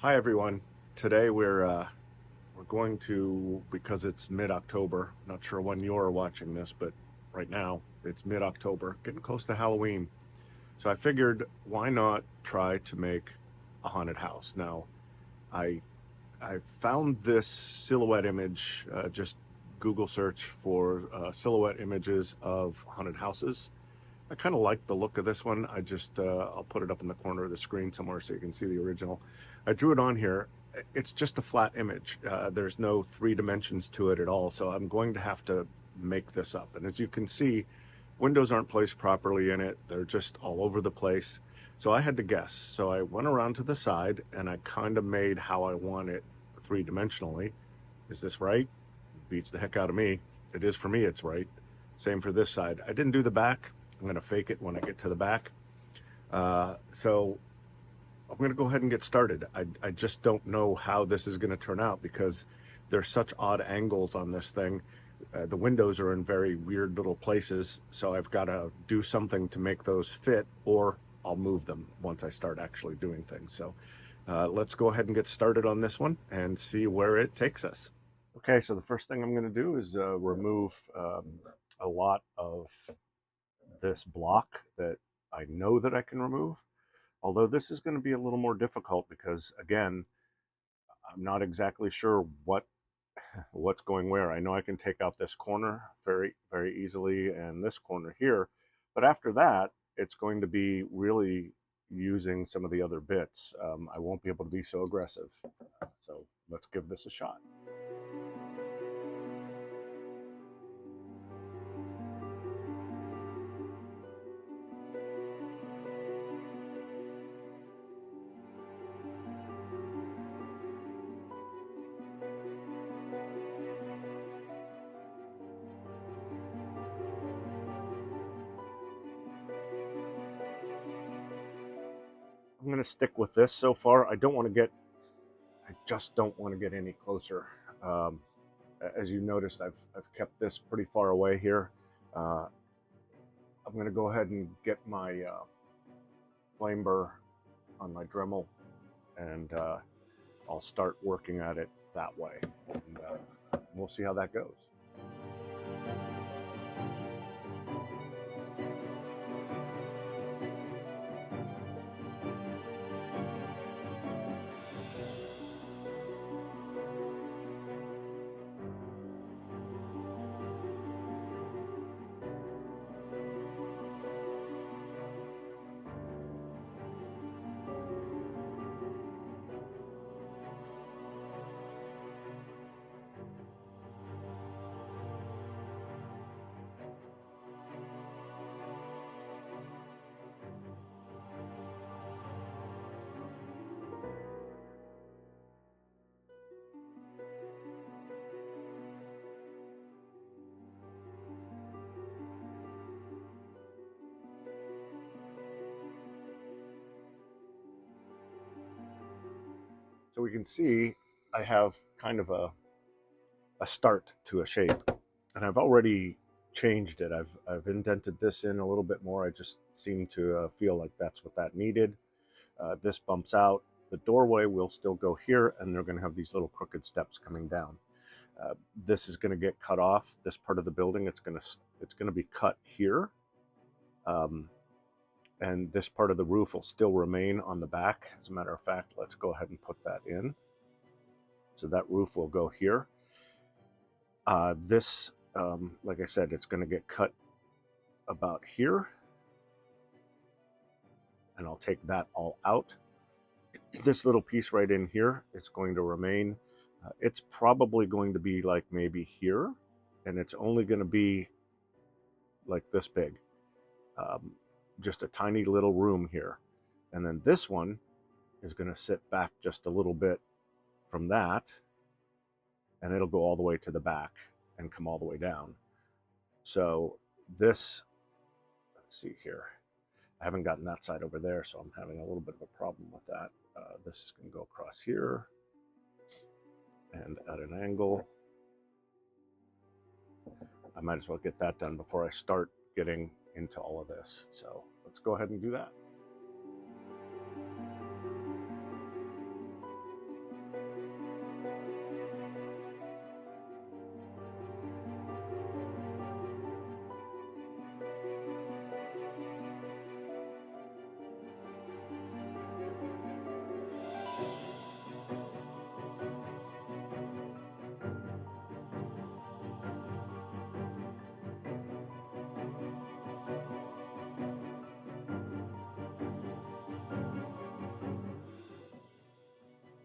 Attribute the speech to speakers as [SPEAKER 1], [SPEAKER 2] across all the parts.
[SPEAKER 1] Hi everyone. Today we're going to, because it's mid-October. Not sure when you're watching this, but right now it's mid-October, getting close to Halloween. So I figured, why not try to make a haunted house? Now, I I found this silhouette image. Just Google search for silhouette images of haunted houses. I kind of like the look of this one. I'll put it up in the corner of the screen somewhere so you can see the original. I drew it on here. It's just a flat image. There's no three dimensions to it at all. So I'm going to have to make this up. And as you can see, windows aren't placed properly in it. They're just all over the place. So I had to guess. So I went around to the side and I kind of made how I want it three-dimensionally. Is this right? Beats the heck out of me. It is for me, it's right. Same for this side. I didn't do the back. I'm going to fake it when I get to the back. So I'm going to go ahead and get started. I just don't know how this is going to turn out because there's such odd angles on this thing. The windows are in very weird little places, so I've got to do something to make those fit, or I'll move them once I start actually doing things. So let's go ahead and get started on this one and see where it takes us. Okay, so the first thing I'm going to do is remove a lot of this block that I know that I can remove. Although this is going to be a little more difficult because, again, I'm not exactly sure what's going where. I know I can take out this corner very, very easily and this corner here, but after that, it's going to be really using some of the other bits. I won't be able to be so aggressive. So let's give this a shot. I'm going to stick with this so far. I just don't want to get any closer. Um, as you noticed, I've kept this pretty far away here. Uh, I'm going to go ahead and get my flame burr on my Dremel, and I'll start working at it that way. And we'll see how that goes. So we can see I have kind of a start to a shape, and I've already changed it. I've indented this in a little bit more. I just seem to feel like that's what that needed. This bumps out. The doorway will still go here, and they're going to have these little crooked steps coming down. This is going to get cut off. This part of the building, it's going to be cut here, um, and this part of the roof will still remain on the back. As a matter of fact, let's go ahead and put that in. So that roof will go here. This, like I said, it's going to get cut about here, and I'll take that all out. This little piece right in here is going to remain. It's probably going to be like maybe here, and it's only going to be like this big. Um, just a tiny little room here. And then this one is going to sit back just a little bit from that, and it'll go all the way to the back and come all the way down. So this, let's see here. I haven't gotten that side over there, so I'm having a little bit of a problem with that. This is going to go across here and at an angle. I might as well get that done before I start getting into all of this. So let's go ahead and do that.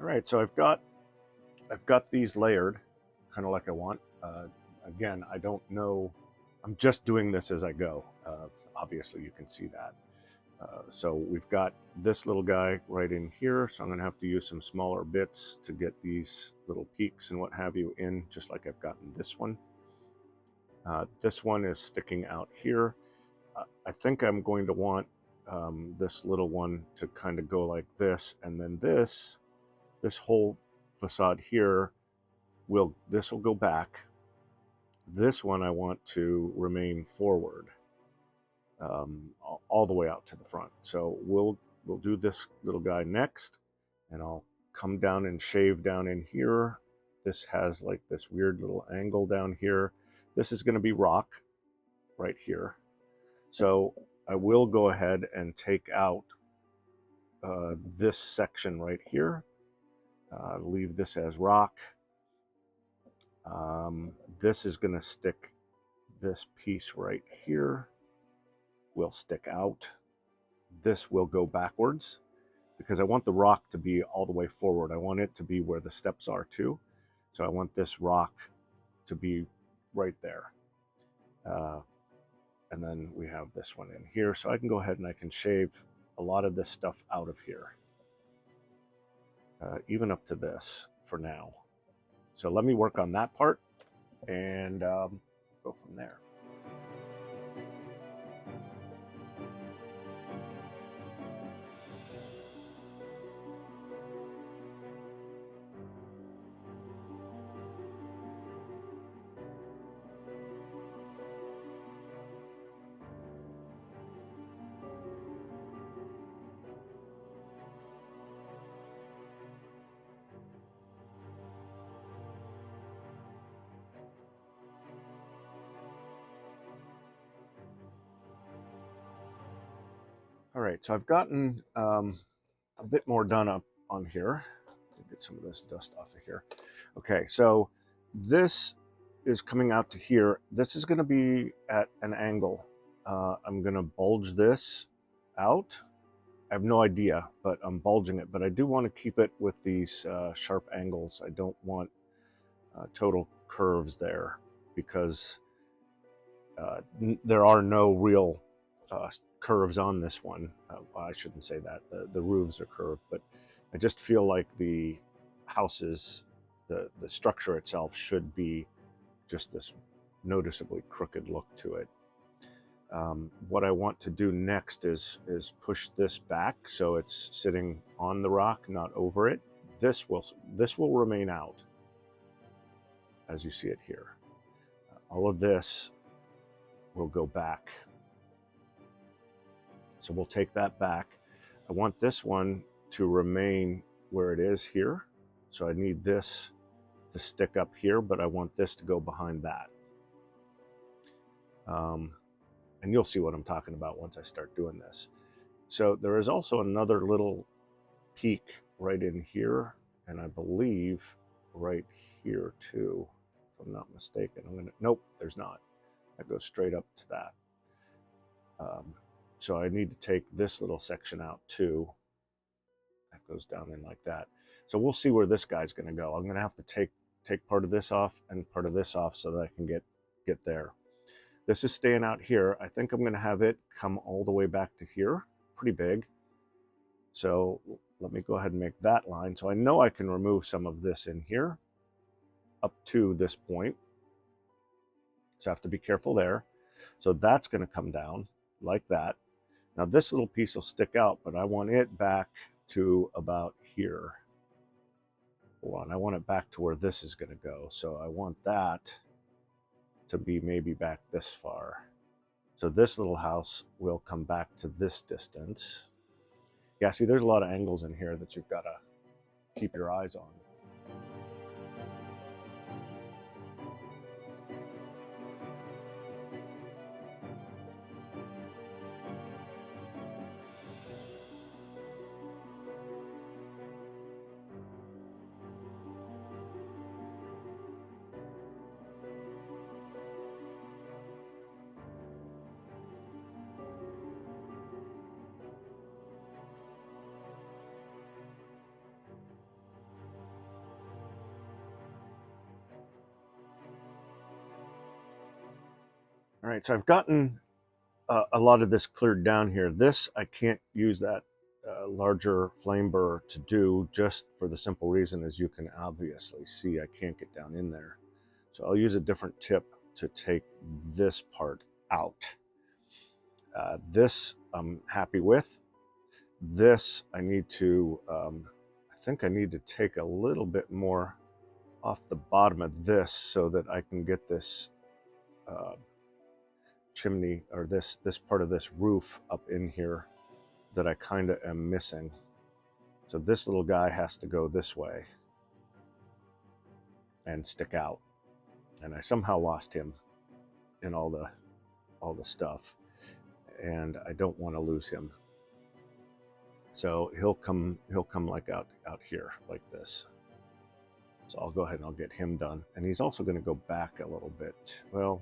[SPEAKER 1] All right, so I've got these layered, kind of like I want. Again, I don't know. I'm just doing this as I go. Obviously, you can see that. So we've got this little guy right in here. So I'm going to have to use some smaller bits to get these little peaks and what have you in, just like I've gotten this one. This one is sticking out here. I think I'm going to want this little one to kind of go like this, and then this whole facade here this will go back. This one I want to remain forward, all the way out to the front. So we'll do this little guy next, and I'll come down and shave down in here. This has like this weird little angle down here. This is going to be rock right here. So I will go ahead and take out this section right here. Leave this as rock. This is going to stick, this piece right here will stick out. This will go backwards because I want the rock to be all the way forward. I want it to be where the steps are too. So I want this rock to be right there. And then we have this one in here. So I can go ahead and I can shave a lot of this stuff out of here. Even up to this for now. So let me work on that part and go from there. All right, so I've gotten a bit more done up on here. Get some of this dust off of here. Okay, so this is coming out to here. This is going to be at an angle. I'm going to bulge this out. I have no idea, but I'm bulging it. But I do want to keep it with these sharp angles. I don't want total curves there because there are no real curves on this one. Well, I shouldn't say that. The roofs are curved, but I just feel like the houses, the structure itself should be just this noticeably crooked look to it. What I want to do next is push this back so it's sitting on the rock, not over it. This will remain out as you see it here. All of this will go back. So we'll take that back. I want this one to remain where it is here. So I need this to stick up here, but I want this to go behind that. And you'll see what I'm talking about once I start doing this. So there is also another little peak right in here, and I believe right here too, if I'm not mistaken. Nope, there's not. That goes straight up to that. So I need to take this little section out too. That goes down in like that. So we'll see where this guy's going to go. I'm going to have to take part of this off and part of this off so that I can get there. This is staying out here. I think I'm going to have it come all the way back to here. Pretty big. So let me go ahead and make that line. So I know I can remove some of this in here up to this point. So I have to be careful there. So that's going to come down like that. Now this little piece will stick out, but I want it back to about here. Hold on, I want it back to where this is going to go. So I want that to be maybe back this far. So this little house will come back to this distance. Yeah, see, there's a lot of angles in here that you've got to keep your eyes on. All right, so I've gotten a lot of this cleared down here. This, I can't use that larger flame burr to do, just for the simple reason, as you can obviously see, I can't get down in there. So I'll use a different tip to take this part out. This I'm happy with. This I need to, I think I need to take a little bit more off the bottom of this so that I can get this chimney, or this part of this roof up in here that I kind of am missing. So this little guy has to go this way and stick out, and I somehow lost him in all the stuff, and I don't want to lose him. So he'll come like out here like this. So I'll go ahead and I'll get him done, and he's also going to go back a little bit. Well,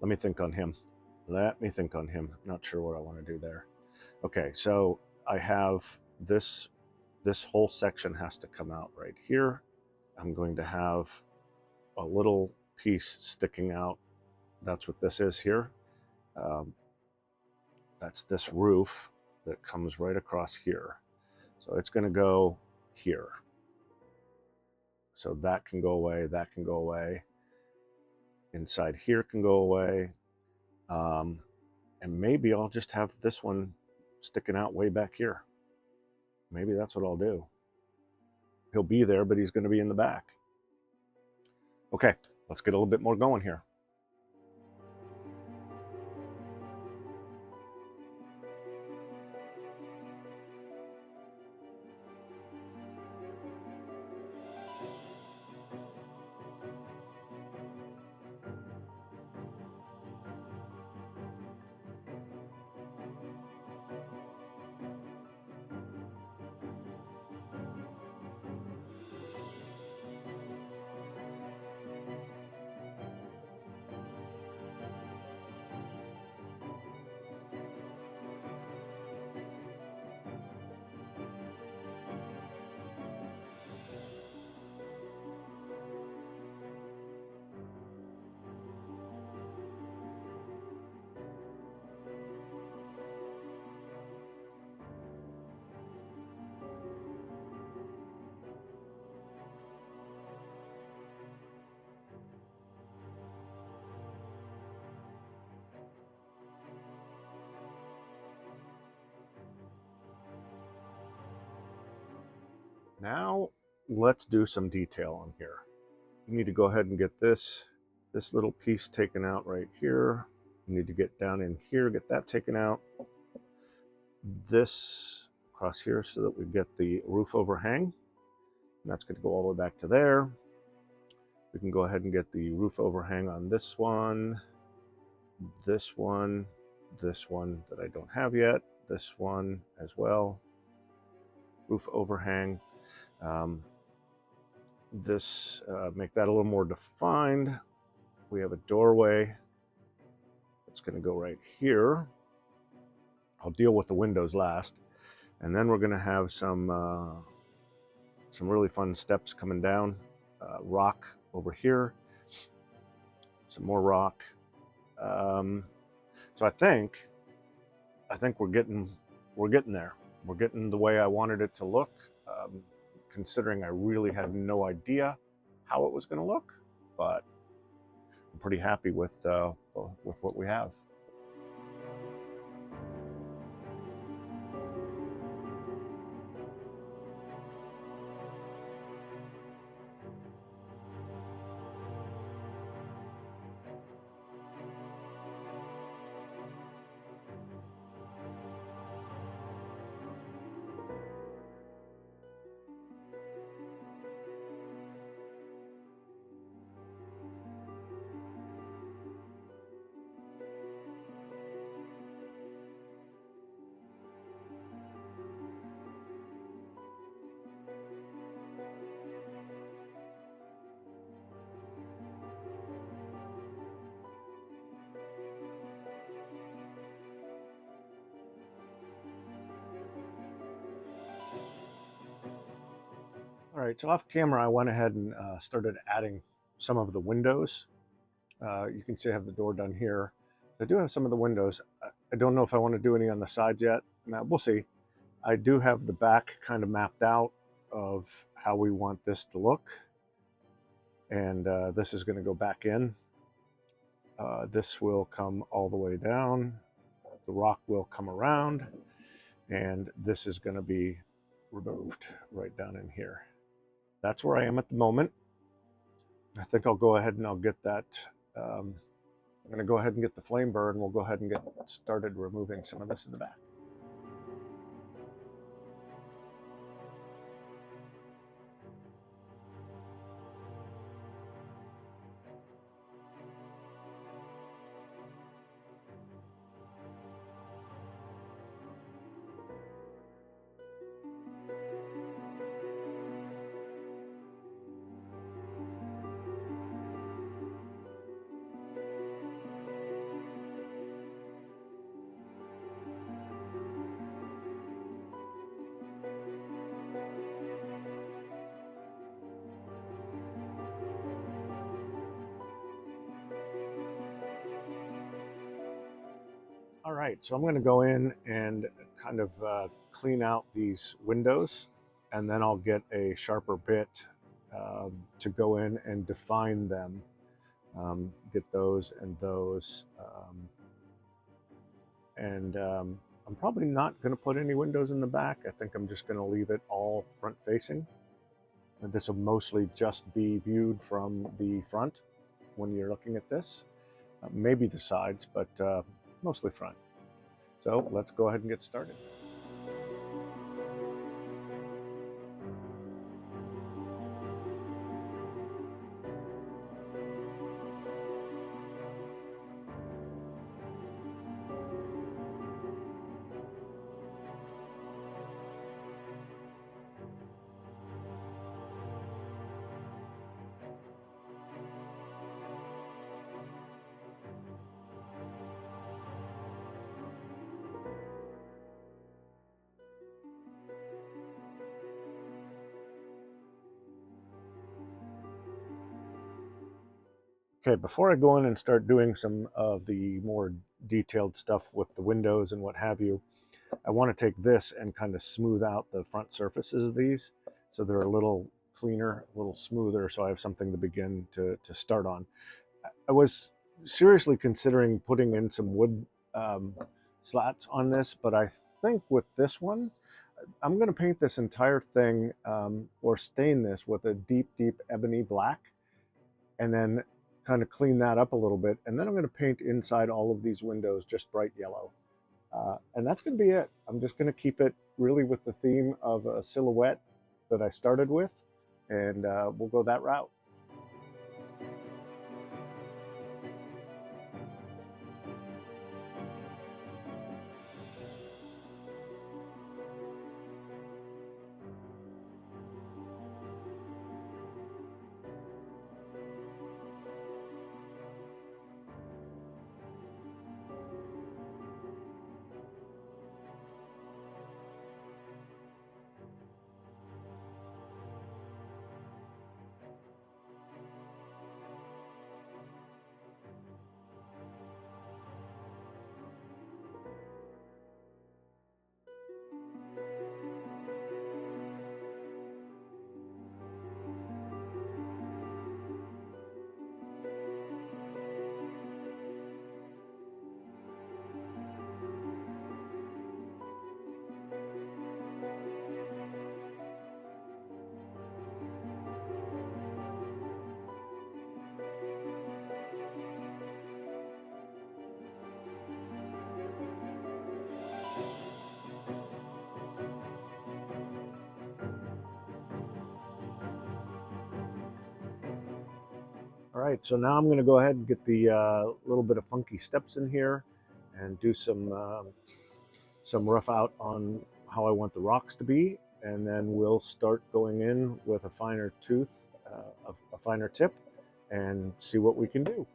[SPEAKER 1] let me think on him. Let me think on him. Not sure what I want to do there. Okay, so I have this whole section has to come out right here. I'm going to have a little piece sticking out. That's what this is here. That's this roof that comes right across here. So it's going to go here. So that can go away, that can go away. Inside here can go away. And maybe I'll just have this one sticking out way back here. Maybe that's what I'll do. He'll be there, but he's going to be in the back. Okay, let's get a little bit more going here. Now let's do some detail on here. You need to go ahead and get this little piece taken out right here. You need to get down in here, get that taken out. This across here so that we get the roof overhang. And that's going to go all the way back to there. We can go ahead and get the roof overhang on this one that I don't have yet, this one as well. Roof overhang. Make that a little more defined. We have a doorway. It's going to go right here. I'll deal with the windows last, and then we're going to have some really fun steps coming down. Rock over here. Some more rock. So I think we're getting there. We're getting the way I wanted it to look. Considering I really had no idea how it was going to look, but I'm pretty happy with what we have. right, so off camera, I went ahead and started adding some of the windows. You can see I have the door done here. I do have some of the windows. I don't know if I want to do any on the sides yet. Now, we'll see. I do have the back kind of mapped out of how we want this to look. And this is going to go back in. This will come all the way down. The rock will come around. And this is going to be removed right down in here. That's where I am at the moment. I think I'll go ahead and I'll get that. I'm going to go ahead and get the flame bird, and we'll go ahead and get started removing some of this in the back. All right, so I'm going to go in and kind of clean out these windows, and then I'll get a sharper bit to go in and define them. Get those and those. I'm probably not going to put any windows in the back. I think I'm just going to leave it all front facing. And this will mostly just be viewed from the front when you're looking at this. Maybe the sides, but mostly front. So let's go ahead and get started. Okay, before I go in and start doing some of the more detailed stuff with the windows and what have you, I want to take this and kind of smooth out the front surfaces of these so they're a little cleaner, a little smoother, so I have something to begin to start on. I was seriously considering putting in some wood slats on this, but I think with this one, I'm going to paint this entire thing or stain this with a deep, deep ebony black, and then kind of clean that up a little bit. And then I'm going to paint inside all of these windows just bright yellow. And that's going to be it. I'm just going to keep it really with the theme of a silhouette that I started with, and we'll go that route. All right, so now I'm going to go ahead and get the little bit of funky steps in here and do some rough out on how I want the rocks to be, and then we'll start going in with a finer tooth, a finer tip, and see what we can do.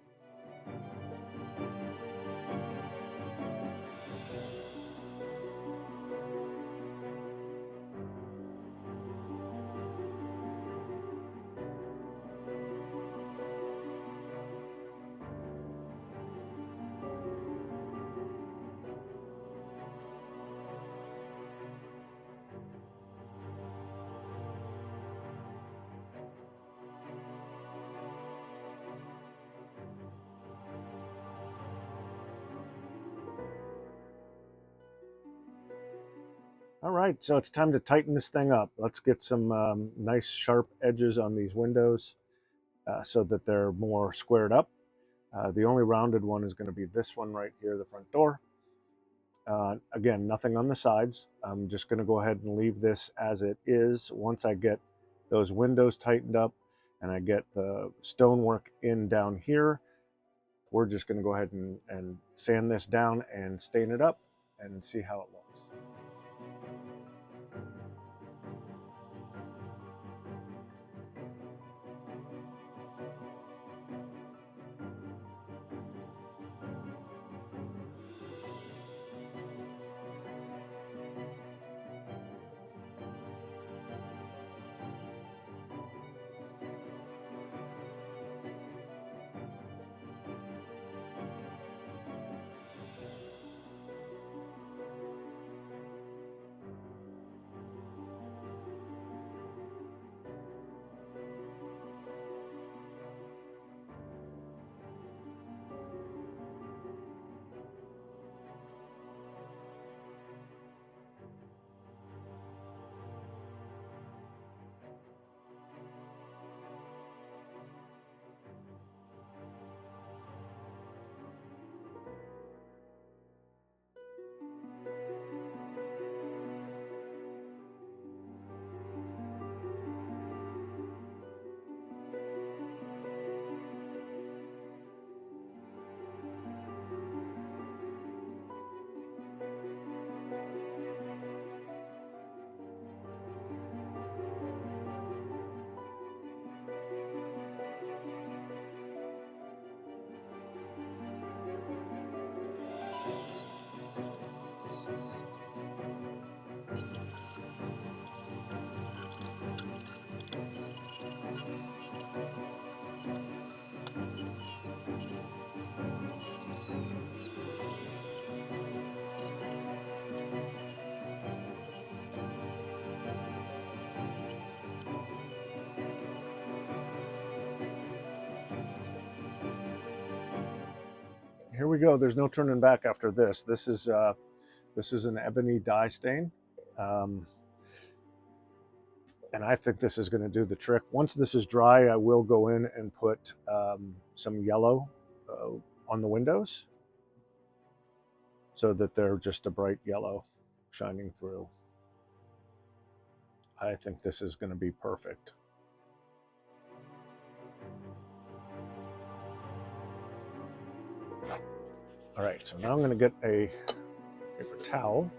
[SPEAKER 1] All right, so it's time to tighten this thing up. Let's get some nice sharp edges on these windows so that they're more squared up. The only rounded one is going to be this one right here, the front door. Again, nothing on the sides. I'm just going to go ahead and leave this as it is. Once I get those windows tightened up and I get the stonework in down here, we're just going to go ahead and sand this down and stain it up and see how it looks. Here we go. There's no turning back after this. This is an ebony dye stain, um, and I think this is going to do the trick. Once this is dry, I will go in and put some yellow on the windows so that they're just a bright yellow shining through. I think this is going to be perfect. All right, so now I'm going to get a paper towel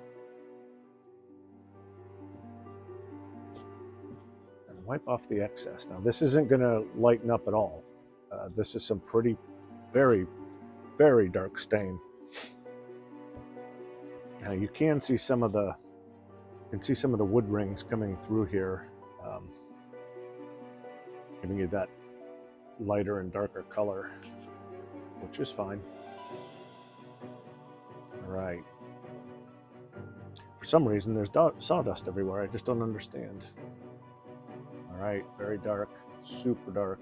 [SPEAKER 1] and wipe off the excess. Now this isn't going to lighten up at all. This is some pretty, very, very dark stain. Now you can see some of the wood rings coming through here, giving you that lighter and darker color, which is fine. All right. For some reason, there's sawdust everywhere. I just don't understand. All right, very dark, super dark.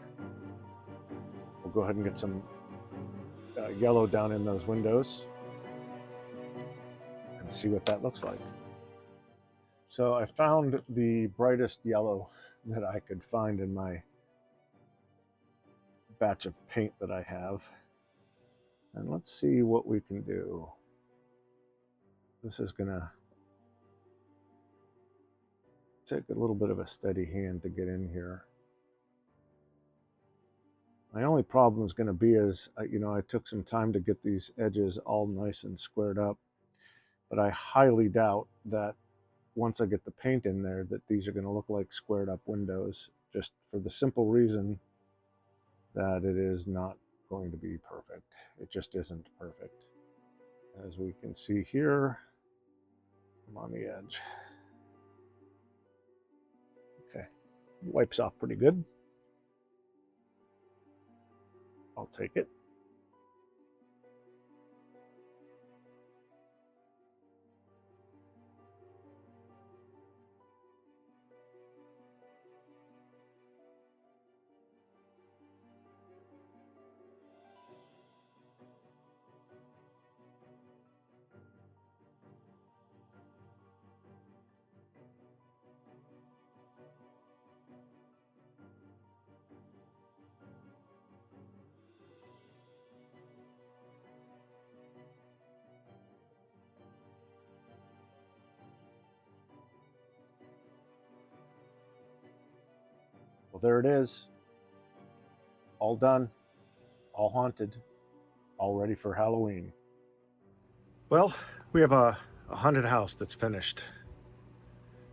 [SPEAKER 1] We'll go ahead and get some yellow down in those windows and see what that looks like. So I found the brightest yellow that I could find in my batch of paint that I have. And let's see what we can do. This is gonna take a little bit of a steady hand to get in here. My only problem is going to be is, I took some time to get these edges all nice and squared up, but I highly doubt that once I get the paint in there that these are going to look like squared up windows, just for the simple reason that it is not going to be perfect. It just isn't perfect. As we can see here, I'm on the edge. Okay, wipes off pretty good. I'll take it. Well, there it is. All done, all haunted, all ready for Halloween. Well, we have a haunted house that's finished.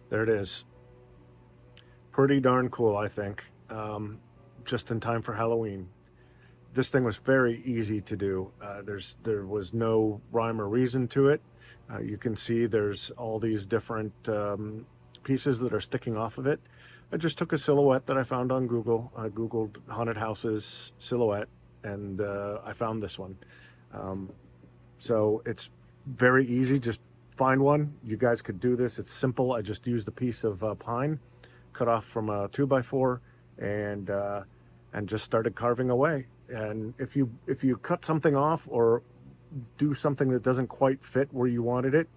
[SPEAKER 1] There it is. Pretty darn cool, I think. Just in time for Halloween. This thing was very easy to do. There was no rhyme or reason to it. You can see there's all these different pieces that are sticking off of it. I just took a silhouette that I found on Google. I Googled haunted houses silhouette, and I found this one. So it's very easy. Just find one. You guys could do this. It's simple. I just used a piece of pine cut off from a 2x4 and just started carving away. And if you cut something off or do something that doesn't quite fit where you wanted it,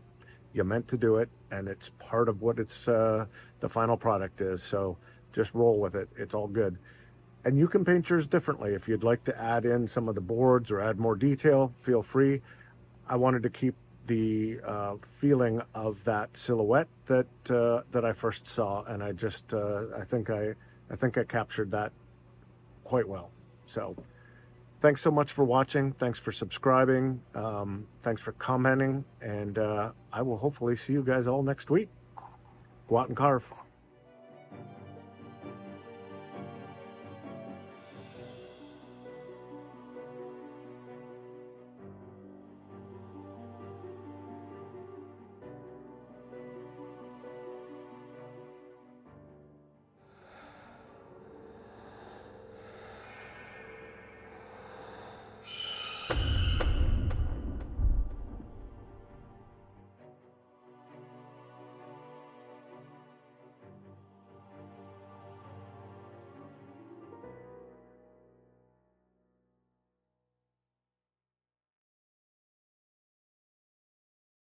[SPEAKER 1] you meant to do it, and it's part of what it's the final product is. So just roll with it. It's all good. And you can paint yours differently. If you'd like to add in some of the boards or add more detail, feel free. I wanted to keep the feeling of that silhouette that I first saw, and I just I think I captured that quite well. So thanks so much for watching. Thanks for subscribing. Thanks for commenting, and I will hopefully see you guys all next week. Go out and carve.